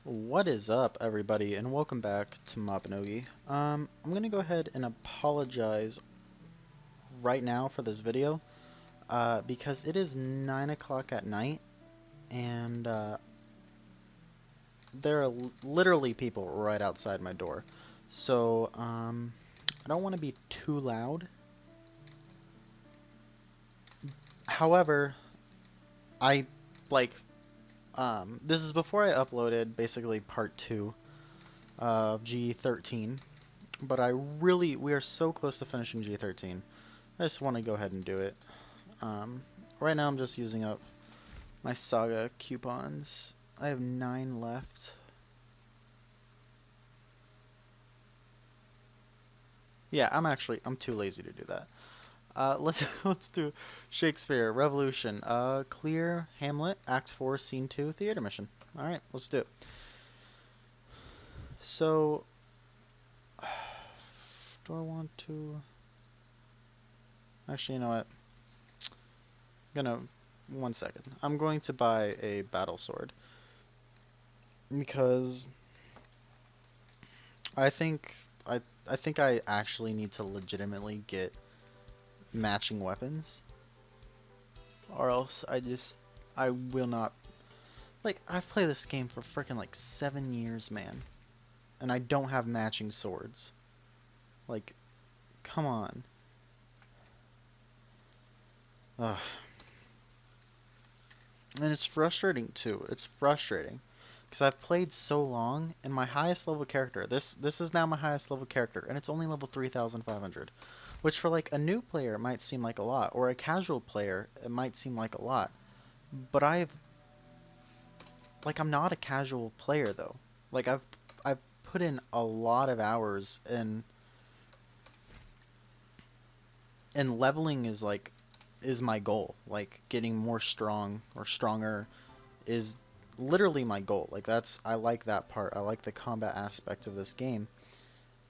What is up, everybody, and welcome back to Mabinogi. I'm gonna go ahead and apologize right now for this video, because it is 9 o'clock at night, and there are literally people right outside my door. So, I don't want to be too loud. However, I, like, this is before I uploaded, basically, part 2 of G13. But we are so close to finishing G13. I just want to go ahead and do it. Right now I'm just using up my Saga coupons. I have 9 left. Yeah, I'm too lazy to do that. Let's do Shakespeare, Revolution, Clear, Hamlet, Act 4, Scene 2, Theater Mission. Alright, let's do it. So, do I want to... Actually, you know what? One second. I'm going to buy a battle sword because I think I think I actually need to legitimately get matching weapons, or else I will not. Like, I've played this game for freaking like 7 years, man, and I don't have matching swords. Like, come on. Ugh. And it's frustrating too. It's frustrating because I've played so long, and my highest level character. This is now my highest level character, and it's only level 3,500, which for like a new player it might seem like a lot, or a casual player it might seem like a lot. But I'm not a casual player though. Like I've put in a lot of hours, and leveling is my goal. Like, getting more strong or stronger is literally my goal. Like, I like that part. I like the combat aspect of this game,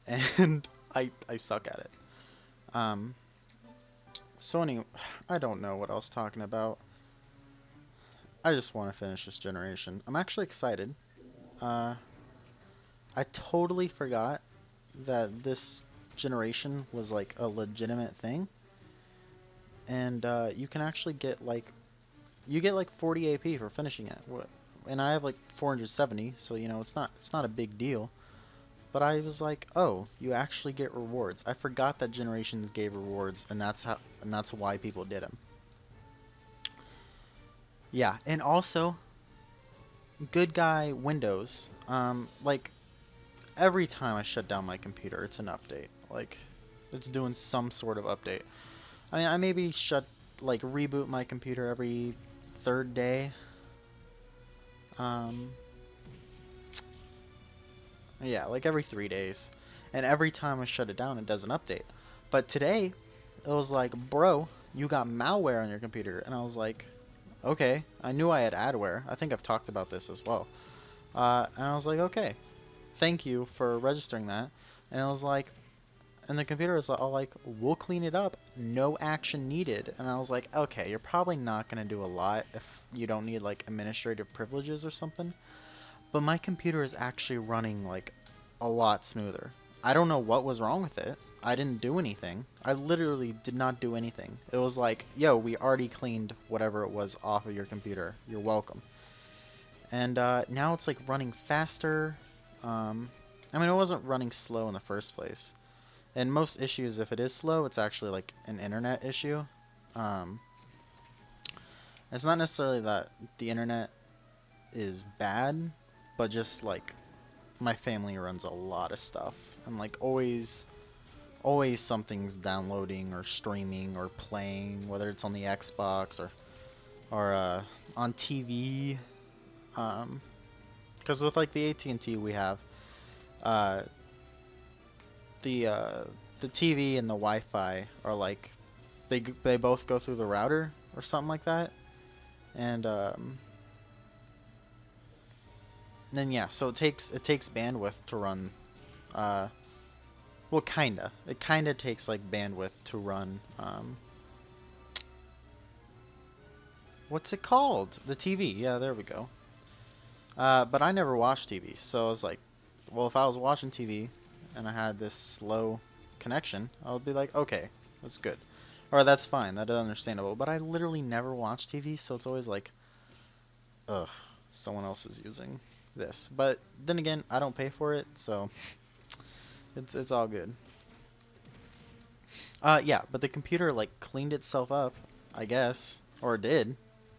and I suck at it. Um, so anyway, I don't know what I was talking about. I just want to finish this generation. I'm actually excited. Uh, I totally forgot that this generation was like a legitimate thing, and you can actually get like 40 AP for finishing it. And I have like 470, so you know it's not a big deal. But I was like, oh, you actually get rewards. I forgot that generations gave rewards, and that's why people did them. Yeah, and also good guy Windows. Like, every time I shut down my computer, it's an update. Like, it's doing some sort of update. I mean, I maybe reboot my computer every third day. Um, yeah, like every 3 days. And every time I shut it down, it does an update. But today, it was like, bro, you got malware on your computer. And I was like, okay. I knew I had adware. I think I've talked about this as well. And I was like, okay, thank you for registering that. And I was like, and the computer was all like, we'll clean it up, no action needed. And I was like, okay, you're probably not going to do a lot if you don't need like administrative privileges or something. But my computer is actually running like a lot smoother. I don't know what was wrong with it. I didn't do anything. I literally did not do anything. It was like, yo, we already cleaned whatever it was off of your computer. You're welcome. And now it's like running faster. I mean, it wasn't running slow in the first place. And most issues, if it is slow, it's actually like an internet issue. Um, it's not necessarily that the internet is bad, but just like my family runs a lot of stuff, and like always something's downloading or streaming or playing, whether it's on the Xbox or on TV. Because with like the AT&T we have, uh, the TV and the Wi-Fi are like they both go through the router or something like that, and then yeah, so it takes bandwidth to run. Well, kinda. It kinda takes like bandwidth to run. What's it called? The TV. Yeah, there we go. But I never watched TV, so I was like, well, if I was watching TV and I had this slow connection, I would be like, okay, that's good. Or that's fine, that is understandable. But I literally never watch TV, so it's always like, ugh, someone else is using this. But then again, I don't pay for it, so it's all good. Yeah, but the computer like cleaned itself up, I guess, or it did.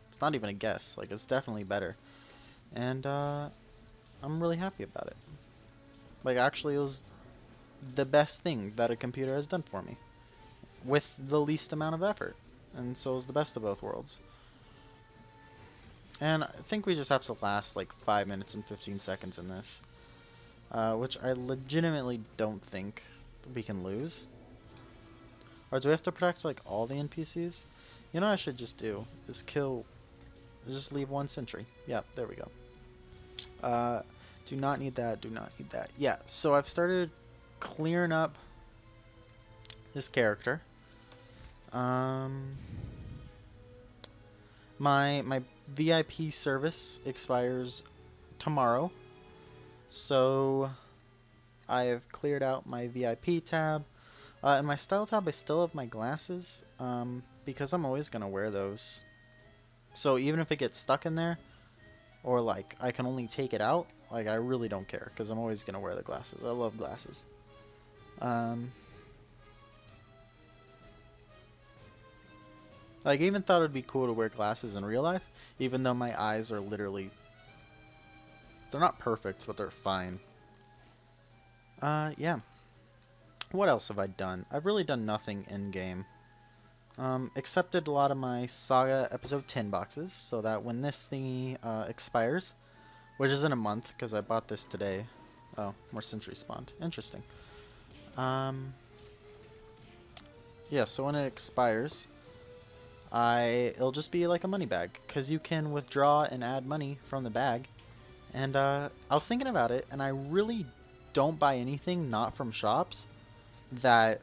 It's not even a guess. Like it's definitely better, and I'm really happy about it. Like actually, it was the best thing that a computer has done for me, with the least amount of effort, and so it's the best of both worlds. And I think we just have to last like 5 minutes and 15 seconds in this, which I legitimately don't think we can lose. Or do we have to protect like all the NPCs? You know what I should just do is just leave one sentry. Yeah, there we go. Do not need that, do not need that. Yeah, so I've started clearing up this character. My VIP service expires tomorrow, so I have cleared out my VIP tab. In my style tab, I still have my glasses, because I'm always gonna wear those. So even if it gets stuck in there, or like I can only take it out, like I really don't care, because I'm always gonna wear the glasses. I love glasses. Like I even thought it'd be cool to wear glasses in real life, even though my eyes are literally, they're not perfect, but they're fine. Yeah. What else have I done? I've really done nothing in-game. Accepted a lot of my Saga Episode 10 boxes, so that when this thingy expires, which is in a month, because I bought this today. Oh, more sentries spawned. Interesting. Yeah, so when it expires, it'll just be like a money bag, because you can withdraw and add money from the bag. And I was thinking about it, and I really don't buy anything not from shops that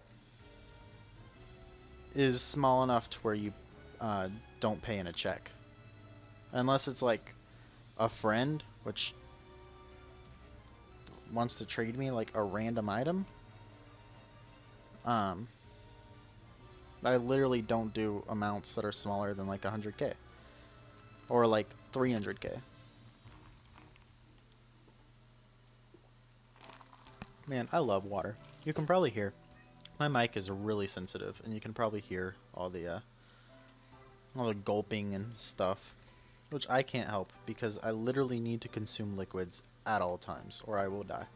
is small enough to where you don't pay in a check. Unless it's like a friend, which wants to trade me like a random item. I literally don't do amounts that are smaller than like 100k. Or like 300k. Man, I love water. You can probably hear. My mic is really sensitive, and you can probably hear all the gulping and stuff, which I can't help because I literally need to consume liquids at all times, or I will die.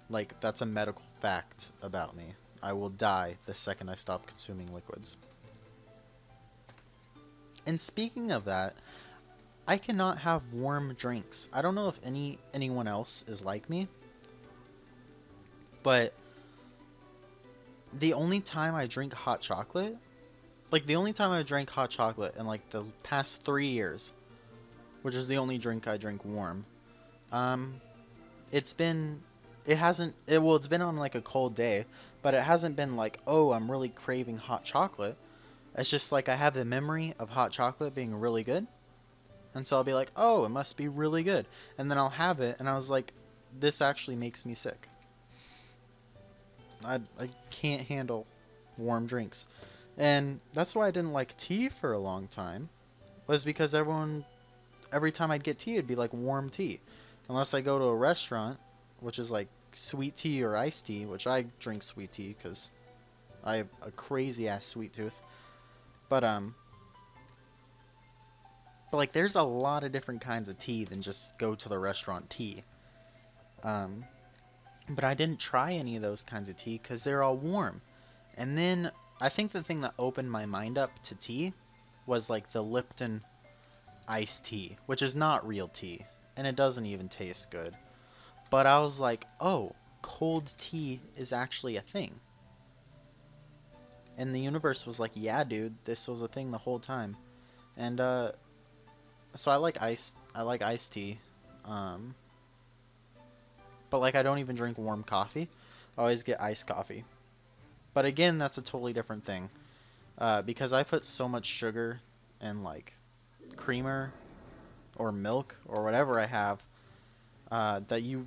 Like that's a medical fact about me. I will die the second I stop consuming liquids. And speaking of that, I cannot have warm drinks. I don't know if anyone else is like me, but the only time I drink hot chocolate, like the only time I drank hot chocolate in like the past 3 years, which is the only drink I drink warm, it's been, well, it's been on like a cold day, but it hasn't been like, oh, I'm really craving hot chocolate. It's just like I have the memory of hot chocolate being really good. And so I'll be like, oh, it must be really good. And then I'll have it, and I was like, this actually makes me sick. I can't handle warm drinks. And that's why I didn't like tea for a long time, was because every time I'd get tea, it'd be like warm tea. Unless I go to a restaurant, which is like sweet tea or iced tea, which I drink sweet tea because I have a crazy ass sweet tooth. But like there's a lot of different kinds of tea than just go to the restaurant tea. But I didn't try any of those kinds of tea because they're all warm. And then I think the thing that opened my mind up to tea was like the Lipton iced tea, which is not real tea, and it doesn't even taste good. But I was like, oh, cold tea is actually a thing. And the universe was like, yeah, dude, this was a thing the whole time. And so I like iced tea. But like I don't even drink warm coffee. I always get iced coffee. But again, that's a totally different thing. Because I put so much sugar and like creamer or milk or whatever I have, that you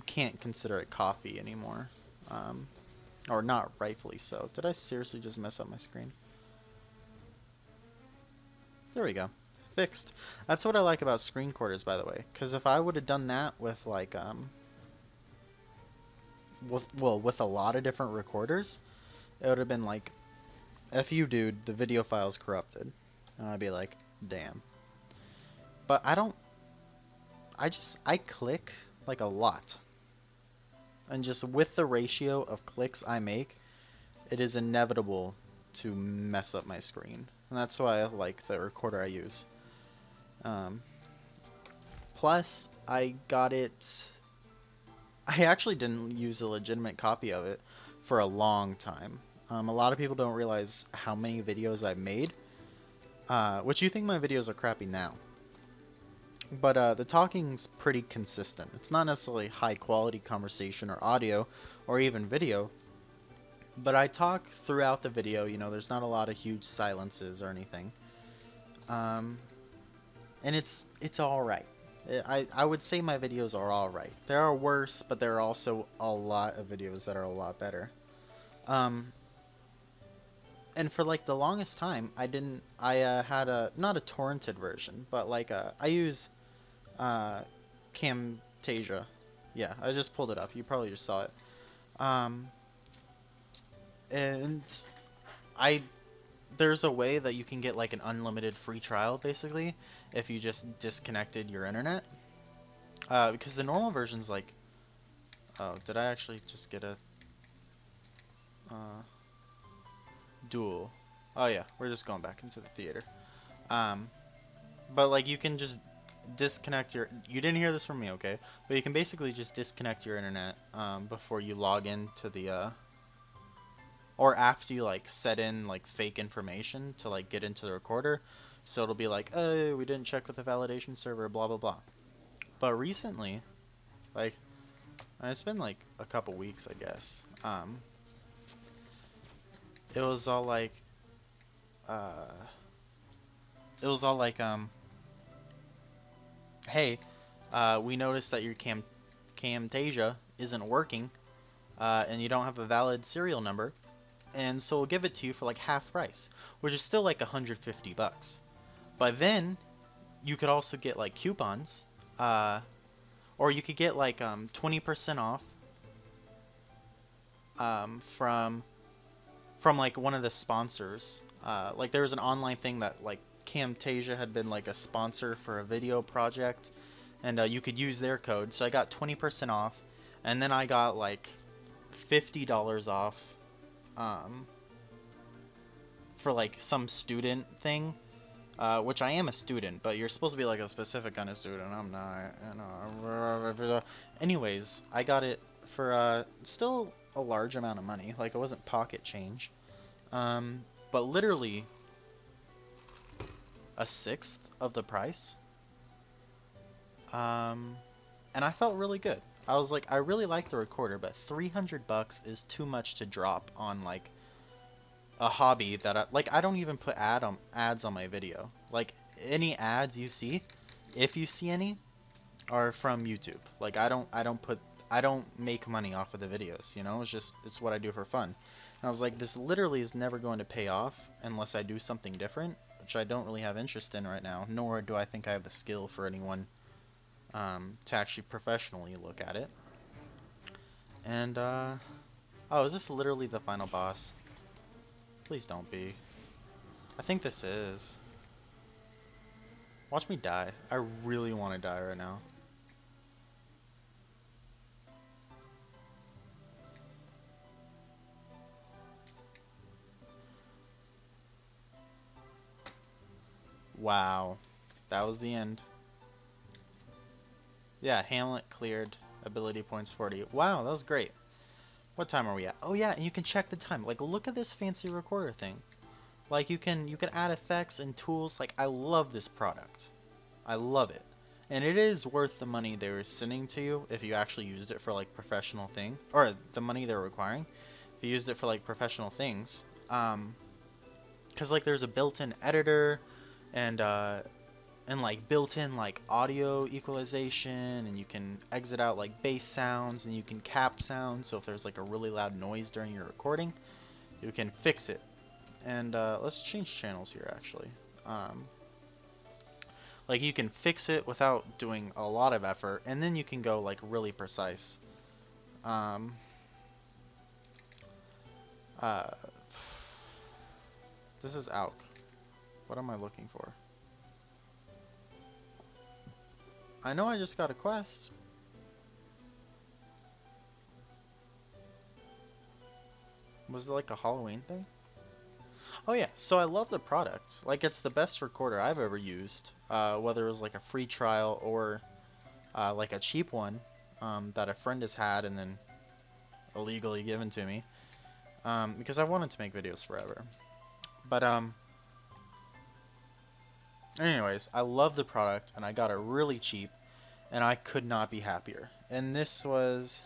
can't consider it coffee anymore, or not rightfully so. Did I seriously just mess up my screen? There we go. Fixed. That's what I like about screen recorders, by the way, because if I would have done that with like with a lot of different recorders, it would have been like, F you, dude, the video file's corrupted. And I'd be like, damn. But I don't, I click like a lot. And just with the ratio of clicks I make, it is inevitable to mess up my screen. And that's why I like the recorder I use. Plus, I got it... I actually didn't use a legitimate copy of it for a long time. A lot of people don't realize how many videos I've made. Which you think my videos are crappy now. But the talking's pretty consistent. It's not necessarily high quality conversation or audio or even video. But I talk throughout the video, you know, there's not a lot of huge silences or anything. And it's alright. I would say my videos are alright. There are worse, but there are also a lot of videos that are a lot better. And for like the longest time, I had not a torrented version, but like I use Camtasia. Yeah, I just pulled it up. You probably just saw it. And there's a way that you can get like an unlimited free trial, basically, if you just disconnected your internet. Because the normal version's like... Oh, did I actually just get a... duel? Oh yeah, we're just going back into the theater. But like you can just disconnect your... You didn't hear this from me, okay? But you can basically just disconnect your internet before you log into the... Or after you like set in like fake information to like get into the recorder. So it'll be like, oh, we didn't check with the validation server, blah blah blah. But recently, like, it's been like a couple weeks, I guess. It was all like hey, we noticed that your Camtasia isn't working, and you don't have a valid serial number. And so we'll give it to you for like half price, which is still like $150. But then you could also get like coupons, or you could get like 20% off from like one of the sponsors. Like there was an online thing that like Camtasia had been like a sponsor for a video project, and you could use their code. So I got 20% off, and then I got like $50 off. For like some student thing, which I am a student, but you're supposed to be like a specific kind of student. I'm not. Anyways, I got it for still a large amount of money. Like it wasn't pocket change, but literally a sixth of the price. And I felt really good. I was like, I really like the recorder, but $300 is too much to drop on like a hobby that I don't even put ads on my video. Like any ads you see, if you see any, are from YouTube. Like I don't make money off of the videos, you know? It's what I do for fun. And I was like, this literally is never going to pay off unless I do something different, which I don't really have interest in right now, nor do I think I have the skill for anyone to actually professionally look at it. And oh, is this literally the final boss? Please don't be. I think this is. Watch me die. I really want to die right now. Wow. That was the end. Yeah, Hamlet cleared. Ability points 40. Wow, that was great. What time are we at? Oh yeah, and you can check the time. Like, look at this fancy recorder thing. Like, you can add effects and tools. Like, I love this product. I love it. And it is worth the money they're sending to you if you actually used it for, like, professional things. Or the money they're requiring. If you used it for, like, professional things. Because, like, there's a built-in editor. And, and like built-in like audio equalization, and you can exit out like bass sounds, and you can cap sounds, so if there's like a really loud noise during your recording, you can fix it. And let's change channels here actually. Like you can fix it without doing a lot of effort, and then you can go like really precise. Um, uh, this is AUK. What am I looking for? I know I just got a quest. Was it like a Halloween thing? Oh yeah, so I love the product. Like, it's the best recorder I've ever used. Whether it was like a free trial or like a cheap one that a friend has had and then illegally given to me. Because I've wanted to make videos forever. But anyways, I love the product and I got it really cheap, and I could not be happier. And this was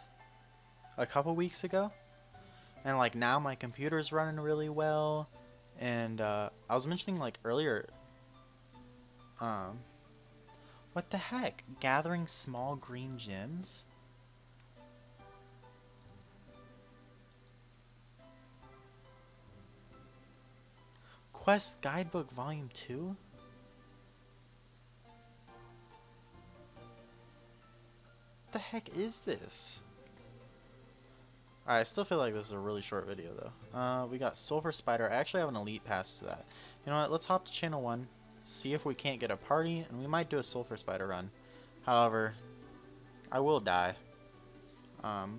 a couple weeks ago, and like now my computer's running really well. And I was mentioning like earlier, what the heck? Gathering small green gems? Quest Guidebook Volume 2? What the heck is this? Alright, I still feel like this is a really short video though. We got Sulfur Spider. I actually have an elite pass to that. You know what, let's hop to channel 1, see if we can't get a party, and we might do a Sulfur Spider run. However, I will die. Not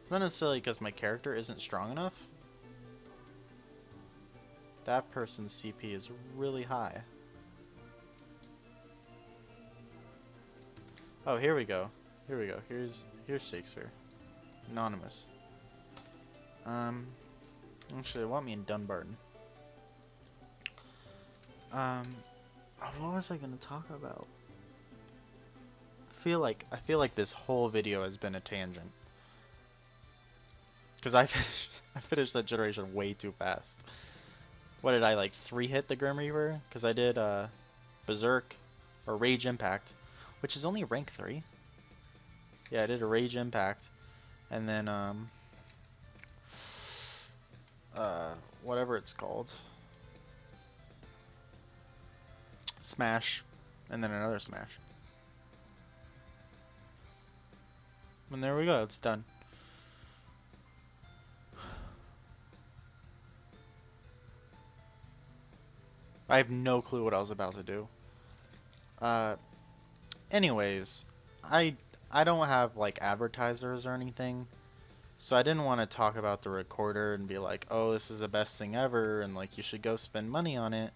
necessarily because my character isn't strong enough. That person's CP is really high. Oh, here we go. Here we go. Here's Shakespeare. Anonymous. Actually, they want me in Dunbarton. What was I gonna talk about? I feel like this whole video has been a tangent. Cause I finished that generation way too fast. What did I like 3-hit the Grim Reaper? Cause I did Berserk or Rage Impact, which is only rank 3. Yeah, I did a Rage Impact, and then whatever it's called, Smash, and then another Smash. And there we go, it's done. I have no clue what I was about to do. Anyways, I don't have like advertisers or anything, so I didn't want to talk about the recorder and be like, oh, this is the best thing ever, and like you should go spend money on it.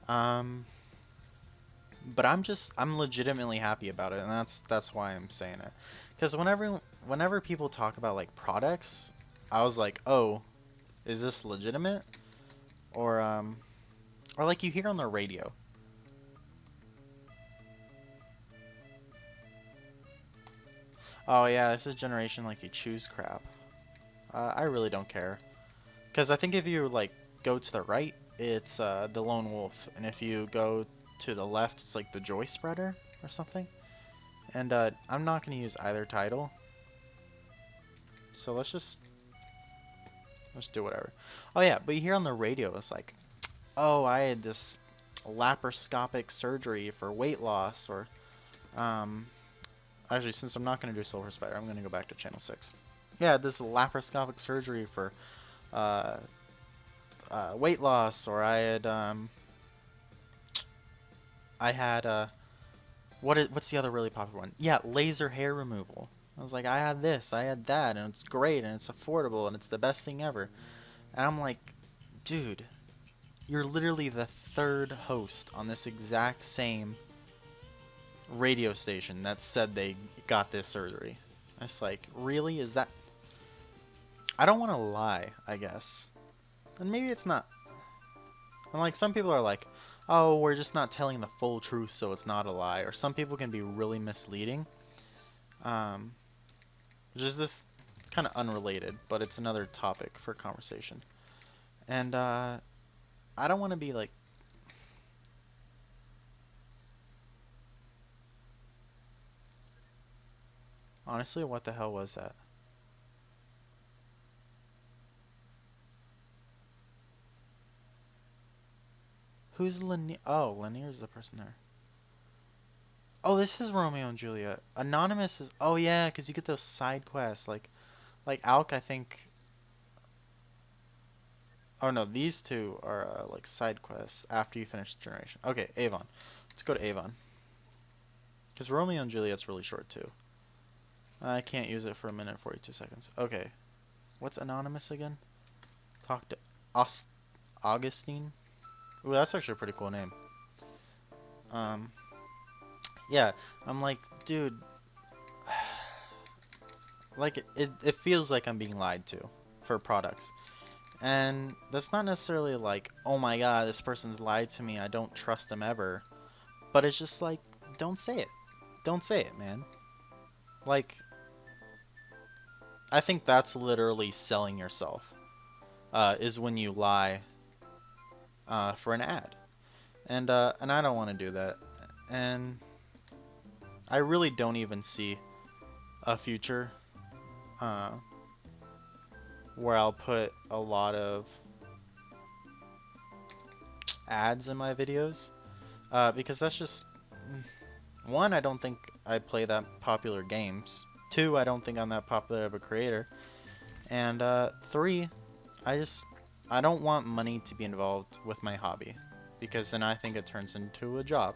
But I'm legitimately happy about it, and that's why I'm saying it. Because whenever people talk about like products, I was like, oh, is this legitimate? Or like you hear on the radio. Oh yeah, this is generation like you choose crap. I really don't care. Because I think if you like go to the right, it's the Lone Wolf, and if you go to the left, it's like the Joy Spreader or something. And I'm not going to use either title. So let's do whatever. Oh yeah, but you hear on the radio, it's like, oh, I had this laparoscopic surgery for weight loss, or actually, since I'm not going to do Silver Spider, I'm going to go back to channel 6. Yeah, this laparoscopic surgery for weight loss, or I had what's the other really popular one? Yeah, laser hair removal. I was like, I had this, I had that, and it's great, and it's affordable, and it's the best thing ever. And I'm like, dude, you're literally the 3rd host on this exact same radio station that said they got this surgery. It's like, really? Is that... I don't want to lie, I guess. And maybe it's not. And like, some people are like, oh, we're just not telling the full truth, so it's not a lie. Or some people can be really misleading. Which is this kind of unrelated, but it's another topic for conversation. And I don't want to be like... Honestly, what the hell was that? Who's Lanier? Oh, Lanier's the person there. Oh, this is Romeo and Juliet. Anonymous is. Oh yeah, because you get those side quests like Alk. I think. Oh no, these two are like side quests after you finish the generation. Okay, Avon. Let's go to Avon. Because Romeo and Juliet's really short too. I can't use it for a minute and 42 seconds. Okay. What's Anonymous again? Talk to Augustine. Ooh, that's actually a pretty cool name. Um, yeah, I'm like, dude, like it feels like I'm being lied to for products. And that's not necessarily like, oh my god, this person's lied to me, I don't trust them ever. But it's just like, don't say it. Don't say it, man. Like, I think that's literally selling yourself, is when you lie for an ad. And I don't want to do that. And I really don't even see a future uh, where I'll put a lot of ads in my videos, because that's just, one, I don't think I play that popular games. Two, I don't think I'm that popular of a creator. And three, I don't want money to be involved with my hobby, because then I think it turns into a job.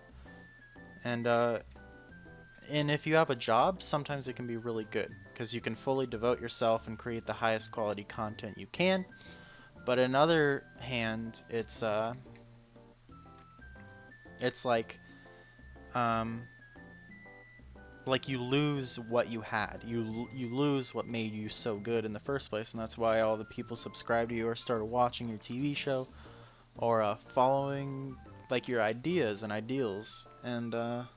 And if you have a job, sometimes it can be really good, because you can fully devote yourself and create the highest quality content you can. But in other hand, it's like you lose what you had. You lose what made you so good in the first place, and that's why all the people subscribe to you or started watching your TV show or following like your ideas and ideals. And I'm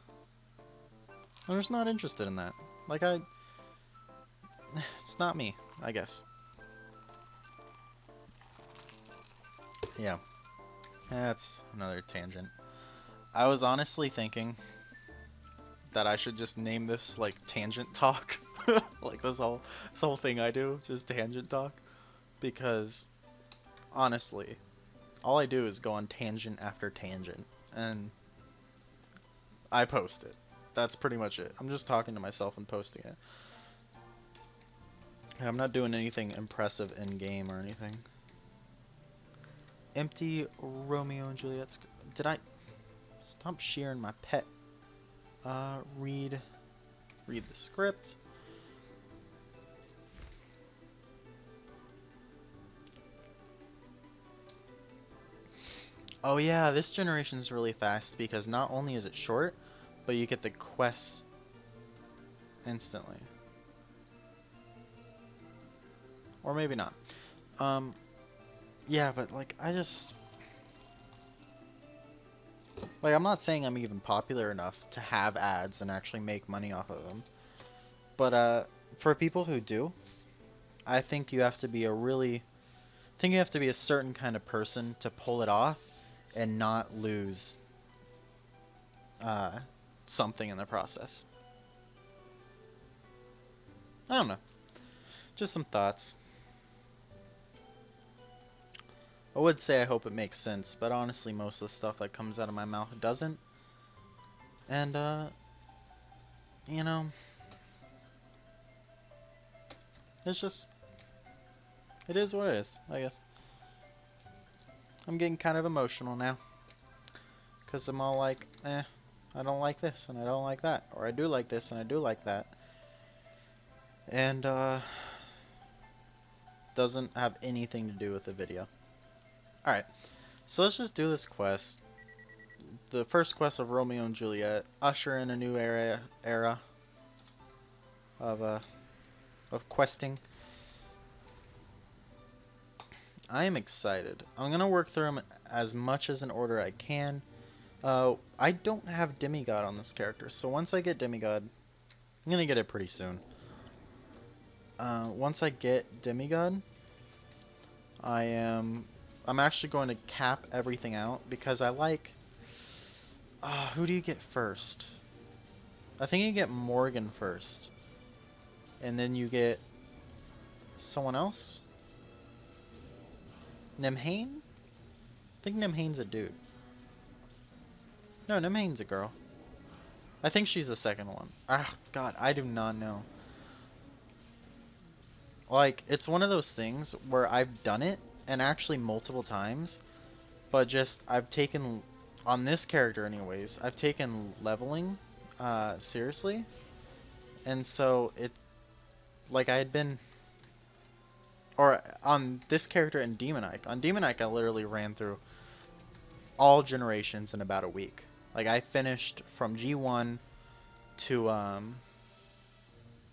just not interested in that. Like it's not me, I guess. Yeah, that's another tangent. I was honestly thinking that I should just name this like tangent talk, like this whole thing I do, just tangent talk, because honestly, all I do is go on tangent after tangent, and I post it. That's pretty much it. I'm just talking to myself and posting it. I'm not doing anything impressive in game or anything. Empty Romeo and Juliet's. Did I stop shearing my pet? Read the script. Oh yeah, this generation is really fast because not only is it short, but you get the quests instantly. Or maybe not. Yeah, but like I'm not saying I'm even popular enough to have ads and actually make money off of them. But for people who do, I think you have to be a certain kind of person to pull it off and not lose something in the process. I don't know. Just some thoughts. I would say I hope it makes sense, but honestly most of the stuff that comes out of my mouth doesn't. And you know, it's just, it is what it is, I guess. I'm getting kind of emotional now, because I'm all like, I don't like this and I don't like that, or I do like this and I do like that. And doesn't have anything to do with the video. Alright, so let's just do this quest. The first quest of Romeo and Juliet, usher in a new era of questing. I am excited. I'm gonna work through them as much as in order I can. I don't have Demigod on this character, so once I get Demigod, I'm gonna get it pretty soon. Once I get Demigod, I'm actually going to cap everything out, because I like... who do you get first? I think you get Morgan first. and then you get someone else. Nimhane? I think Nimhane's a dude. No, Nimhane's a girl. I think she's the second one. Ah, God, I do not know. Like, it's one of those things where I've done it, and actually multiple times, but just, I've taken, on this character anyways, I've taken leveling seriously, and so it's, like, I had been, or on this character in Demonike, on Demonike I literally ran through all generations in about a week. Like, I finished from G1 to, I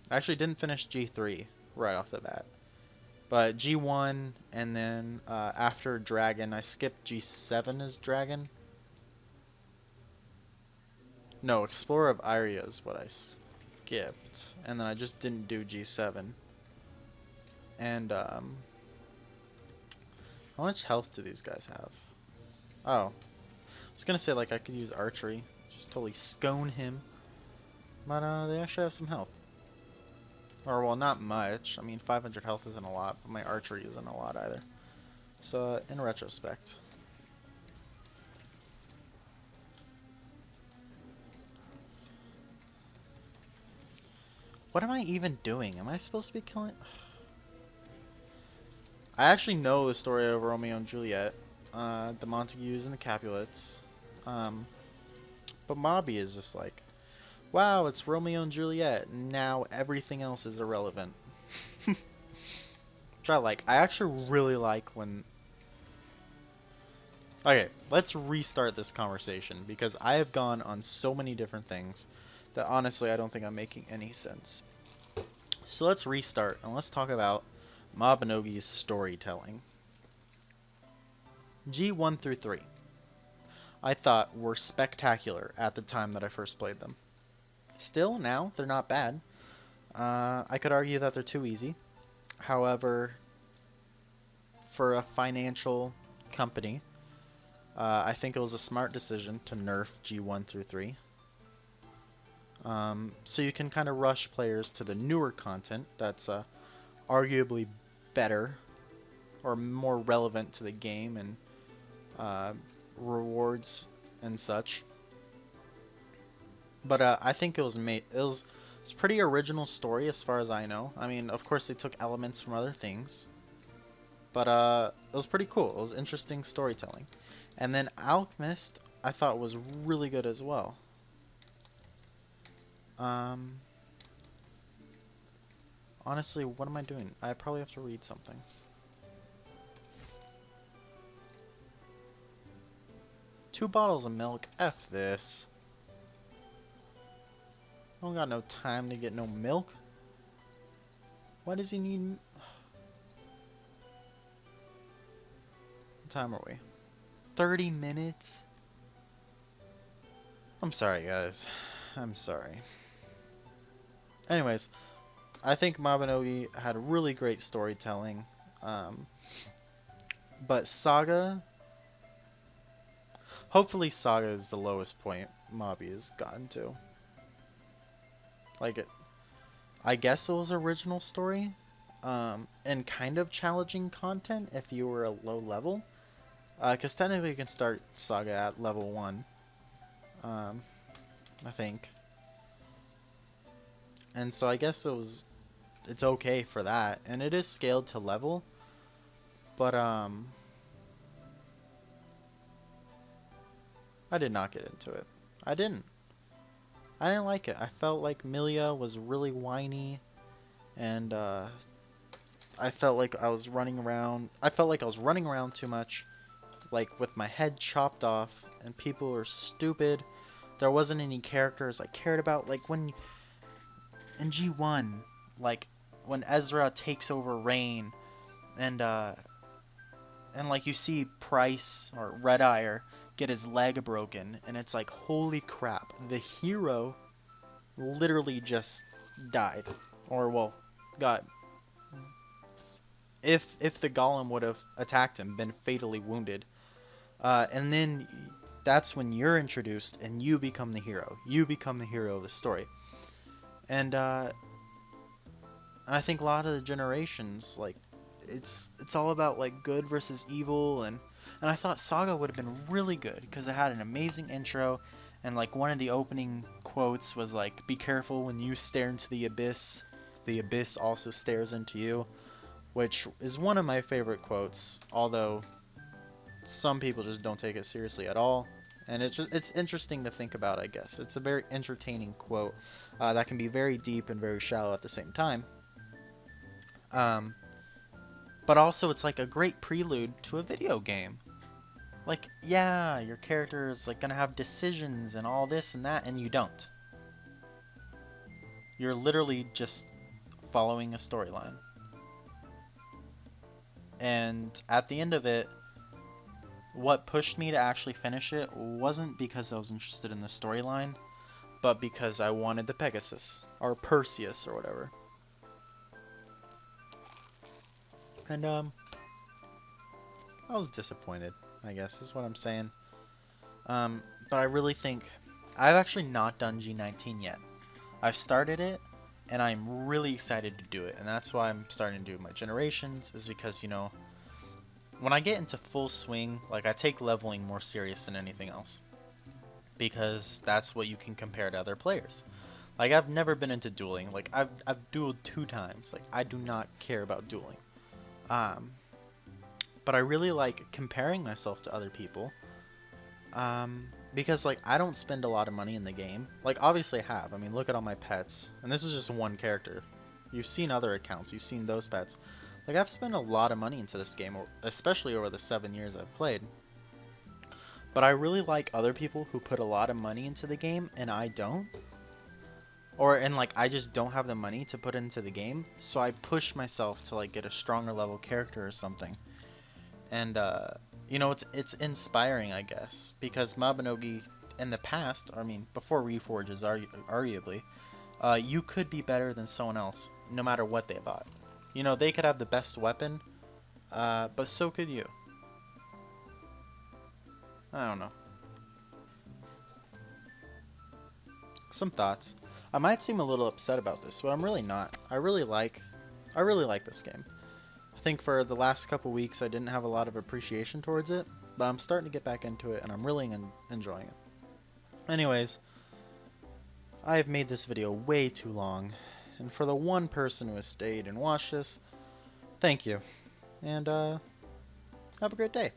actually didn't finish G3 right off the bat. But G1, and then after Dragon, I skipped G7 as Dragon. No, Explorer of Iria is what I skipped. And then I just didn't do G7. And, how much health do these guys have? Oh. I was gonna say, like, I could use archery. Just totally scone him. But, they actually have some health. Or, well, not much. I mean, 500 health isn't a lot, but my archery isn't a lot either. So, in retrospect. What am I even doing? Am I supposed to be killing... I actually know the story of Romeo and Juliet. The Montagues and the Capulets. But Mobby is just like... Wow, it's Romeo and Juliet. Now everything else is irrelevant. Which I like. I actually really like when... Okay, let's restart this conversation, because I have gone on so many different things that honestly I don't think I'm making any sense. So let's restart, and let's talk about Mabinogi's storytelling. G1 through 3, I thought were spectacular at the time that I first played them. Still, now, they're not bad. I could argue that they're too easy. However, for a financial company, I think it was a smart decision to nerf G1 through 3. So you can kind of rush players to the newer content that's arguably better or more relevant to the game and rewards and such. But I think it was pretty original story as far as I know. I mean, of course they took elements from other things, but it was pretty cool. It was interesting storytelling. And then Alchemist, I thought was really good as well. Honestly, what am I doing? I probably have to read something. Two bottles of milk. F this. I don't got no time to get no milk. Why does he need... What time are we? 30 minutes? I'm sorry, guys. I'm sorry. Anyways, I think Mabinogi had really great storytelling. But Saga... Hopefully Saga is the lowest point Mobby has gotten to. Like, I guess it was original story, and kind of challenging content if you were a low level. Because technically you can start Saga at level 1, I think. And so I guess it's okay for that, and it is scaled to level, but I did not get into it. I didn't like it. I felt like Milia was really whiny, and I felt like I was running around. I felt like I was running around too much, like with my head chopped off, and people were stupid. There wasn't any characters I cared about. Like when in G1, like when Ezra takes over Rain, and like you see Price or Red Eye get his leg broken, and it's like, holy crap, the hero literally just died, or well, got, if the golem would have attacked him, been fatally wounded, and then that's when you're introduced and you become the hero. You become the hero of the story, and And I think a lot of the generations, like, it's all about like good versus evil, and I thought Saga would have been really good because it had an amazing intro, and like one of the opening quotes was like, "Be careful when you stare into the abyss also stares into you," which is one of my favorite quotes. Although some people just don't take it seriously at all, and it's interesting to think about. I guess it's a very entertaining quote that can be very deep and very shallow at the same time. Um, but also it's like a great prelude to a video game. Like, yeah, your character is like gonna have decisions and all this and that, and you don't. You're literally just following a storyline. And at the end of it, what pushed me to actually finish it wasn't because I was interested in the storyline, but because I wanted the Pegasus, or Perseus, or whatever. And, I was disappointed, I guess, is what I'm saying. But I really think... I've actually not done G19 yet. I've started it, and I'm really excited to do it, and that's why I'm starting to do my generations, is because, you know, when I get into full swing, like, I take leveling more serious than anything else. Because that's what you can compare to other players. Like, I've never been into dueling. Like, I've dueled 2 times. Like, I do not care about dueling. But I really like comparing myself to other people. Because, like, I don't spend a lot of money in the game. Like, obviously I have. I mean, look at all my pets. And this is just one character. You've seen other accounts. You've seen those pets. Like, I've spent a lot of money into this game, especially over the 7 years I've played. But I really like other people who put a lot of money into the game, and I don't. And, like, I just don't have the money to put into the game, so I push myself to, like, get a stronger level character or something. And, you know, it's inspiring, I guess, because Mabinogi in the past, I mean, before Reforges, arguably, you could be better than someone else, no matter what they bought. You know, they could have the best weapon, but so could you. I don't know. Some thoughts. I might seem a little upset about this, but I'm really not. I really like this game. I think for the last couple weeks I didn't have a lot of appreciation towards it, but I'm starting to get back into it and I'm really enjoying it. Anyways, I have made this video way too long, and for the one person who has stayed and watched this, thank you. And have a great day.